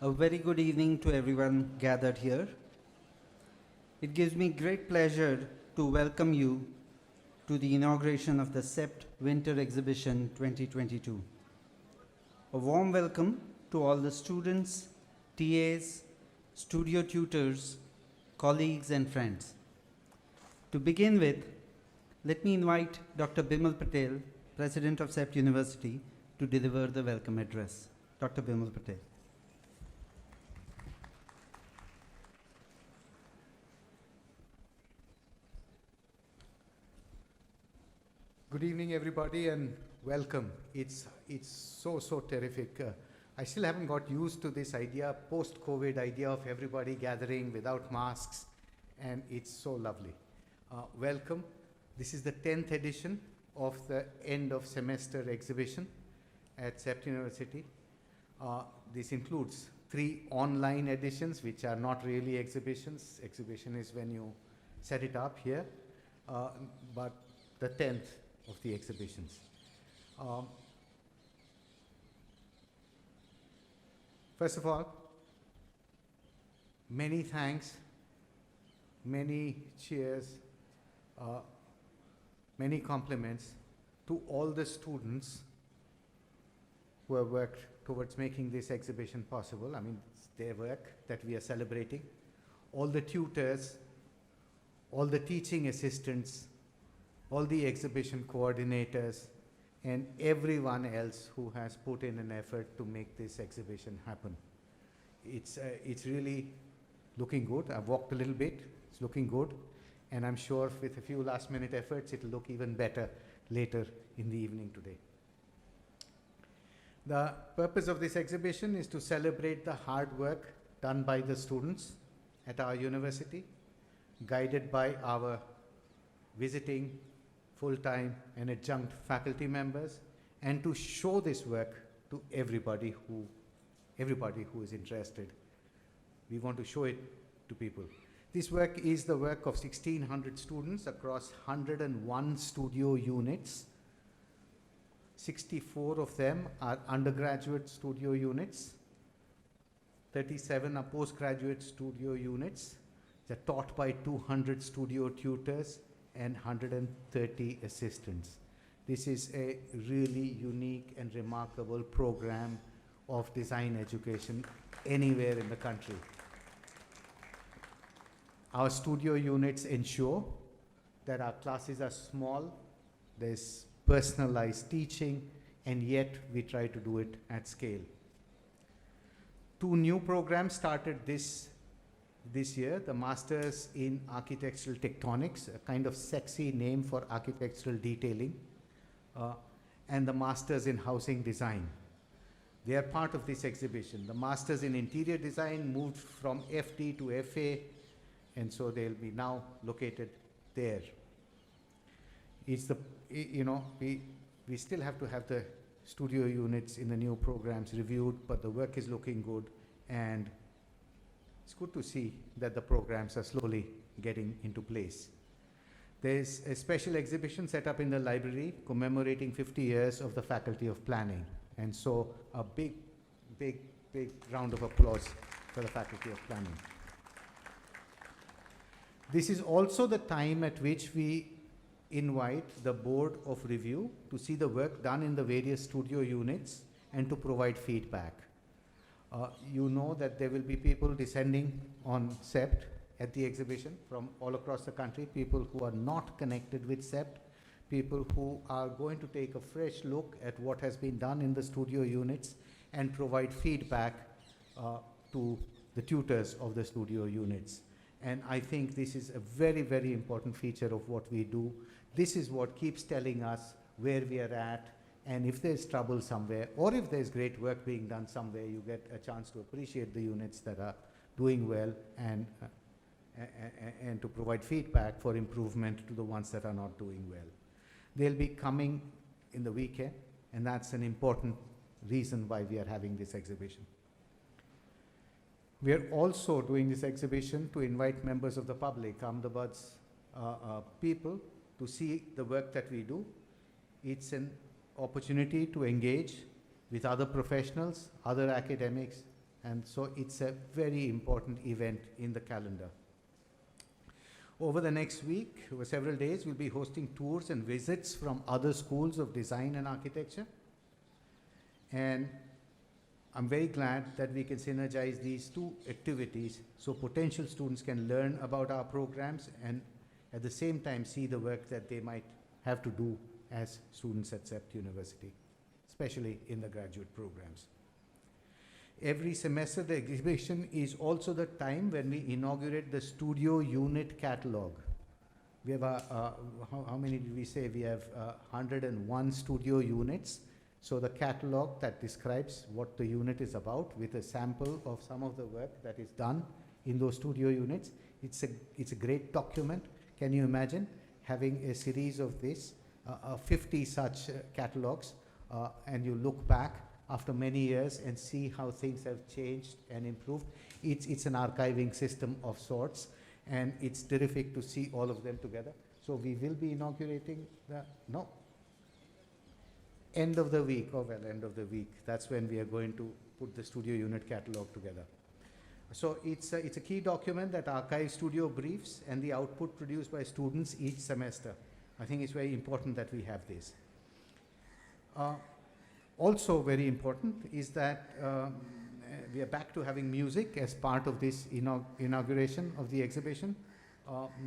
A very good evening to everyone gathered here. It gives me great pleasure to welcome you to the inauguration of the CEPT Winter Exhibition 2022. A warm welcome to all the students, TAs, studio tutors, colleagues and friends. To begin with, let me invite Dr. Bimal Patel, President of CEPT University, to deliver the welcome address. Dr. Bimal Patel. Good evening, everybody, and welcome. It's so terrific. I still haven't got used to this idea, post-COVID idea of everybody gathering without masks, and it's so lovely. Welcome. This is the 10th edition of the end of semester exhibition at CEPT University. This includes 3 online editions, which are not really exhibitions. Exhibition is when you set it up here, but the 10th of the exhibitions. First of all, many thanks, many cheers, many compliments to all the students who have worked towards making this exhibition possible. I mean, it's their work that we are celebrating. All the tutors, all the teaching assistants, all the exhibition coordinators, and everyone else who has put in an effort to make this exhibition happen. It's really looking good. I've walked a little bit. It's looking good. And I'm sure with a few last-minute efforts, it'll look even better later in the evening today. The purpose of this exhibition is to celebrate the hard work done by the students at our university, guided by our visiting full-time and adjunct faculty members, and to show this work to everybody who is interested. We want to show it to people. This work is the work of 1,600 students across 101 studio units. 64 of them are undergraduate studio units. 37 are postgraduate studio units. They're taught by 200 studio tutors and 130 assistants. This is a really unique and remarkable program of design education anywhere in the country. Our studio units ensure that our classes are small, there's personalized teaching, and yet we try to do it at scale. 2 new programs started this year, the Masters in Architectural Tectonics, a kind of sexy name for architectural detailing, and the Masters in Housing Design. They are part of this exhibition. The Masters in Interior Design moved from FD to FA, and so they'll be now located there. It's the, we still have to have the studio units in the new programs reviewed, but the work is looking good, and it's good to see that the programs are slowly getting into place. There's a special exhibition set up in the library commemorating 50 years of the Faculty of Planning. And so a big round of applause for the Faculty of Planning. This is also the time at which we invite the Board of Review to see the work done in the various studio units and to provide feedback. You know that there will be people descending on CEPT at the exhibition from all across the country, people who are not connected with CEPT, people who are going to take a fresh look at what has been done in the studio units and provide feedback to the tutors of the studio units. And I think this is a very important feature of what we do. This is what keeps telling us where we are at, and if there's trouble somewhere, or if there's great work being done somewhere, you get a chance to appreciate the units that are doing well and to provide feedback for improvement to the ones that are not doing well. They'll be coming in the weekend, and that's an important reason why we are having this exhibition. We are also doing this exhibition to invite members of the public, Ahmedabad's people, to see the work that we do. It's an opportunity to engage with other professionals, other academics, And so it's a very important event in the calendar. Over the next week, over several days, we'll be hosting tours and visits from other schools of design and architecture. And I'm very glad that we can synergize these two activities so potential students can learn about our programs and at the same time see the work that they might have to do as students at CEPT University, especially in the graduate programs. Every semester, the exhibition is also the time when we inaugurate the studio unit catalog. We have, how many did we say? We have 101 studio units. So the catalog that describes what the unit is about with a sample of some of the work that is done in those studio units. It's a great document. Can you imagine having a series of this, 50 such catalogs, and you look back after many years and see how things have changed and improved. It's an archiving system of sorts, and it's terrific to see all of them together. So we will be inaugurating end of the week, end of the week. That's when we are going to put the studio unit catalog together. So it's a key document that archives studio briefs and the output produced by students each semester. I think it's very important that we have this. Also very important is that we are back to having music as part of this inauguration of the exhibition.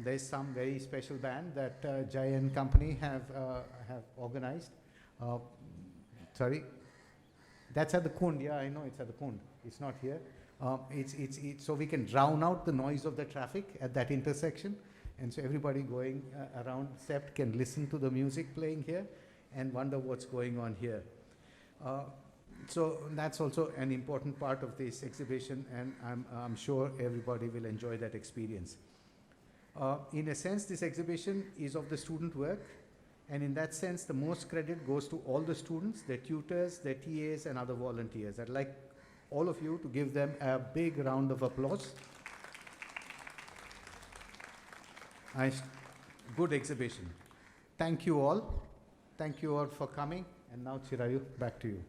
There's some very special band that Jai and company have organized. Sorry, that's at the Kund. Yeah, I know it's at the Kund. It's not here. It's so we can drown out the noise of the traffic at that intersection, and so everybody going around CEPT can listen to the music playing here and wonder what's going on here. So that's also an important part of this exhibition, and I'm sure everybody will enjoy that experience. In a sense, this exhibition is of the student work, and in that sense, the most credit goes to all the students, their tutors, their TAs, and other volunteers. I'd like all of you to give them a big round of applause. Nice, good exhibition. Thank you all. Thank you all for coming. And now, Chirayu, back to you.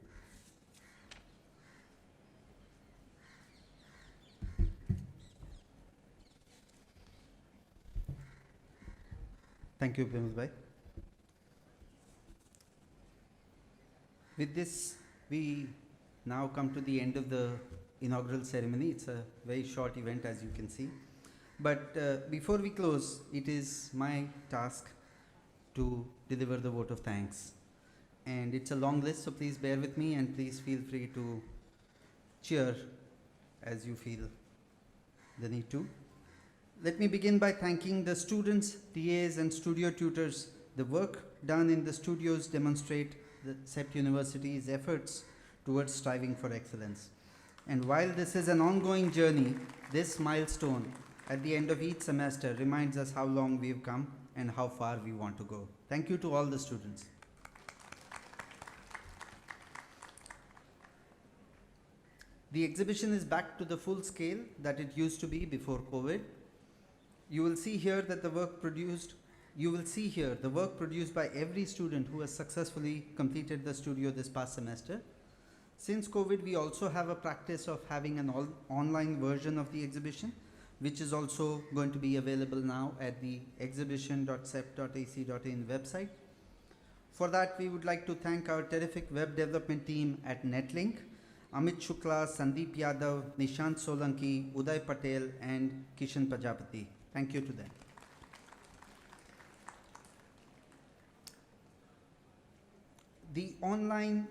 Thank you, Bimal Bhai. With this, we now come to the end of the inaugural ceremony. It's a very short event, as you can see. But before we close, it is my task to deliver the vote of thanks. And it's a long list, so please bear with me and please feel free to cheer as you feel the need to. Let me begin by thanking the students, TAs, and studio tutors. The work done in the studios demonstrate the CEPT University's efforts towards striving for excellence. And while this is an ongoing journey, this milestone at the end of each semester reminds us how long we've come and how far we want to go. Thank you to all the students. The exhibition is back to the full scale that it used to be before COVID. You will see here that the work produced by every student who has successfully completed the studio this past semester. Since COVID, we also have a practice of having an online version of the exhibition, which is also going to be available now at the exhibition.cept.ac.in website. For that, we would like to thank our terrific web development team at Netlink, Amit Shukla, Sandeep Yadav, Nishant Solanki, Uday Patel, and Kishan Prajapati. Thank you to them. The online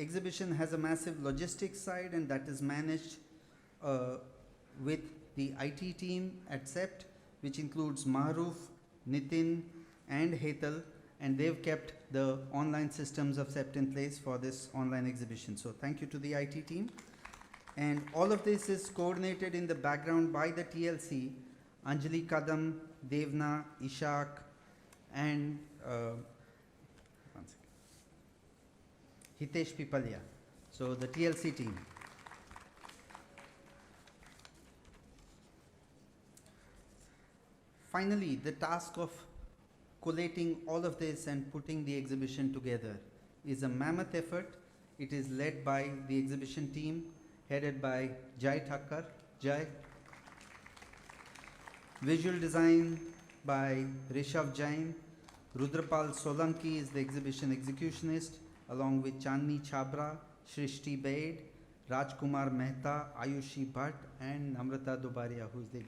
exhibition has a massive logistics side, and that is managed with the IT team at CEPT, which includes Mahroof, Nitin, and Hetal, and they've kept the online systems of CEPT in place for this online exhibition. So thank you to the IT team. And all of this is coordinated in the background by the TLC, Anjali Kadam, Devna, Ishak, and Hitesh Pipalia. So the TLC team. Finally, the task of collating all of this and putting the exhibition together is a mammoth effort. It is led by the exhibition team, headed by Jai Thakkar. Jai. Visual design by Rishabh Jain. Rudrapal Solanki is the exhibition executionist, along with Chandni Chabra, Shrishti Baid, Rajkumar Mehta, Ayushi Bhatt, and Namrata Dubaria, who is the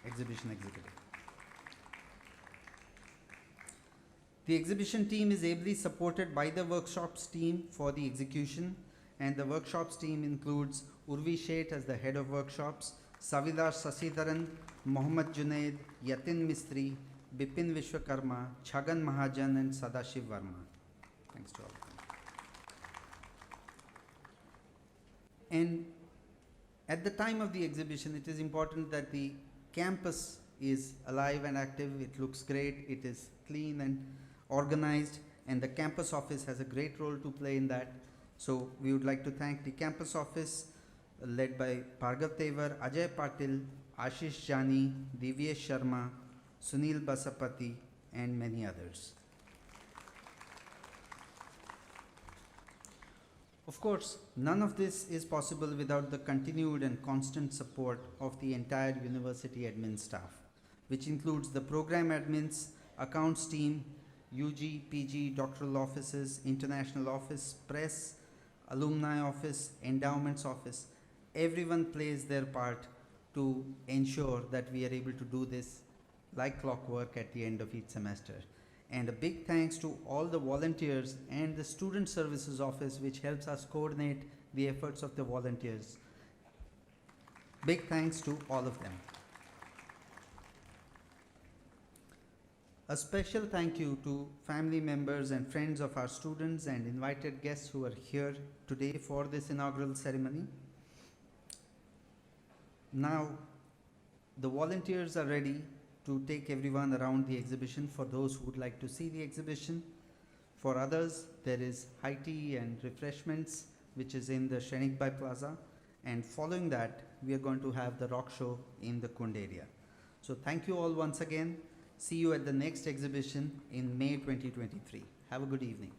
exhibition executive. The exhibition team is ably supported by the workshops team for the execution, and the workshops team includes Urvi Sheth as the head of workshops, Savilar Sasidharan, Mohammad Junaid, Yatin Mistri, Bipin Vishwakarma, Chhagan Mahajan, and Sadashiv Verma. Thanks to all of them. And at the time of the exhibition, it is important that the campus is alive and active. It looks great. It is clean and organized, and the campus office has a great role to play in that. So we would like to thank the campus office led by Bhargav Tevar, Ajay Patil, Ashish Jani, Divyesh Sharma, Sunil Basapati, and many others. Of course, none of this is possible without the continued and constant support of the entire university admin staff, which includes the program admins, accounts team, UG, PG, doctoral offices, international office, press, alumni office, endowments office. Everyone plays their part to ensure that we are able to do this like clockwork at the end of each semester. And a big thanks to all the volunteers and the student services office, which helps us coordinate the efforts of the volunteers. Big thanks to all of them. A special thank you to family members and friends of our students and invited guests who are here today for this inaugural ceremony. Now, the volunteers are ready to take everyone around the exhibition for those who would like to see the exhibition. For others, there is high tea and refreshments, which is in the Shrenikbai Plaza. And following that, we are going to have the rock show in the Kund area. So thank you all once again. See you at the next exhibition in May 2023. Have a good evening.